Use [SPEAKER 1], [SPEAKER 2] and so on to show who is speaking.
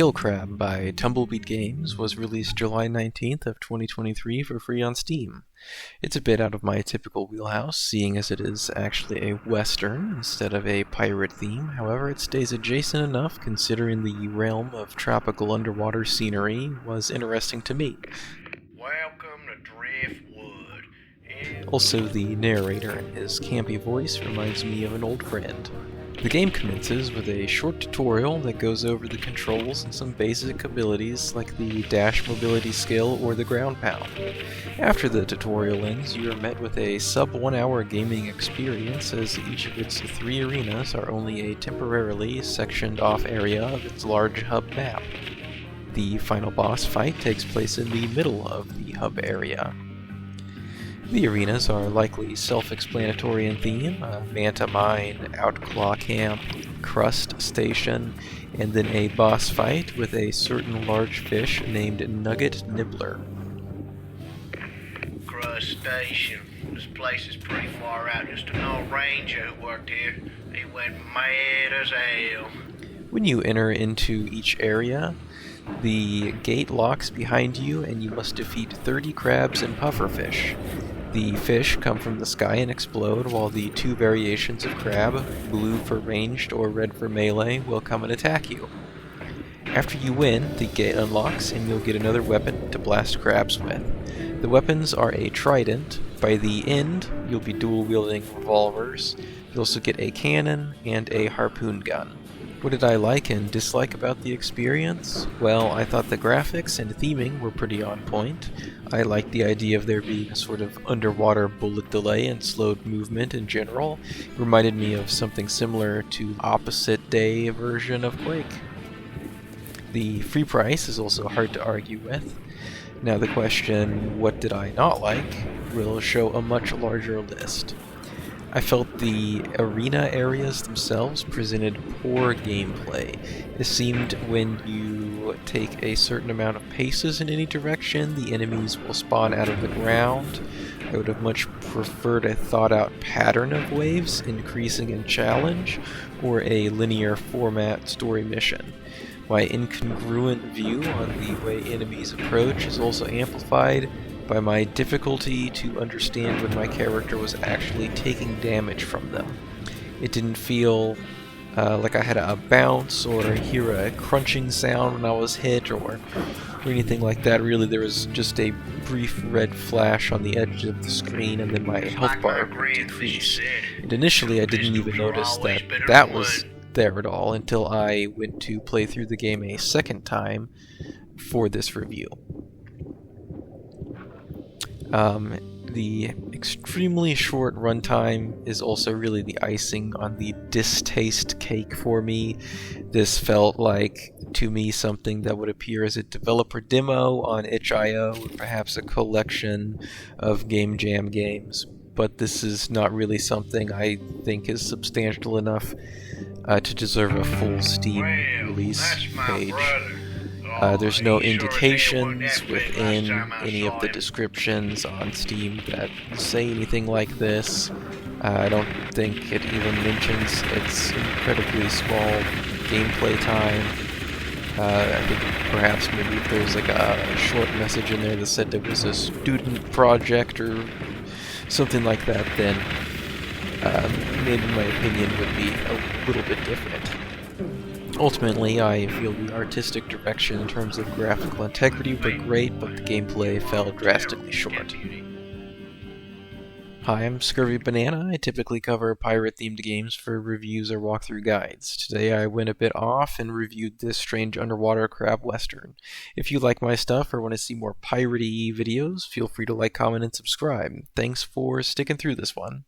[SPEAKER 1] Kill Crab by Tumbleweed Games was released July 19th of 2023 for free on Steam. It's a bit out of my typical wheelhouse, seeing as it is actually a western instead of a pirate theme. However, it stays adjacent enough considering the realm of tropical underwater scenery was interesting to me.
[SPEAKER 2] Welcome to Driftwood.
[SPEAKER 1] Also, the narrator in his campy voice reminds me of an old friend. The game commences with a short tutorial that goes over the controls and some basic abilities like the dash mobility skill or the ground pound. After the tutorial ends, you are met with a sub-1 hour gaming experience as each of its 3 arenas are only a temporarily sectioned off area of its large hub map. The final boss fight takes place in the middle of the hub area. The arenas are likely self-explanatory in theme: Manta Mine, Outclaw Camp, Crust Station, and then a boss fight with a certain large fish named Nugget Nibbler.
[SPEAKER 2] Crust Station. This place is pretty far out. Just an old ranger who worked here. He went mad as hell.
[SPEAKER 1] When you enter into each area, the gate locks behind you and you must defeat 30 crabs and pufferfish. The fish come from the sky and explode, while the 2 variations of crab, blue for ranged or red for melee, will come and attack you. After you win, the gate unlocks and you'll get another weapon to blast crabs with. The weapons are a trident. By the end, you'll be dual-wielding revolvers. You'll also get a cannon and a harpoon gun. What did I like and dislike about the experience? Well, I thought the graphics and theming were pretty on point. I liked the idea of there being a sort of underwater bullet delay and slowed movement in general. It reminded me of something similar to the opposite day version of Quake. The free price is also hard to argue with. Now the question, what did I not like, will show a much larger list. I felt the arena areas themselves presented poor gameplay. It seemed when you take a certain amount of paces in any direction, the enemies will spawn out of the ground. I would have much preferred a thought-out pattern of waves, increasing in challenge, or a linear format story mission. My incongruent view on the way enemies approach is also amplified by my difficulty to understand when my character was actually taking damage from them. It didn't feel like I had a bounce or hear a crunching sound when I was hit or anything like that. Really, there was just a brief red flash on the edge of the screen and then my health bar would decrease. And initially I didn't even notice that that was there at all until I went to play through the game a second time for this review. The extremely short runtime is also really the icing on the distaste cake for me. This felt like, to me, something that would appear as a developer demo on itch.io or perhaps a collection of Game Jam games. But this is not really something I think is substantial enough to deserve a full Steam release page. There's no indications within any of the descriptions on Steam that say anything like this. I don't think it even mentions its incredibly small gameplay time. I think perhaps maybe if there's like a short message in there that said it was a student project or something like that, then maybe my opinion would be a little bit different. Ultimately, I feel the artistic direction in terms of graphical integrity were great, but the gameplay fell drastically short. Hi, I'm Scurvy Banana. I typically cover pirate-themed games for reviews or walkthrough guides. Today I went a bit off and reviewed this strange underwater crab western. If you like my stuff or want to see more piratey videos, feel free to like, comment, and subscribe. Thanks for sticking through this one.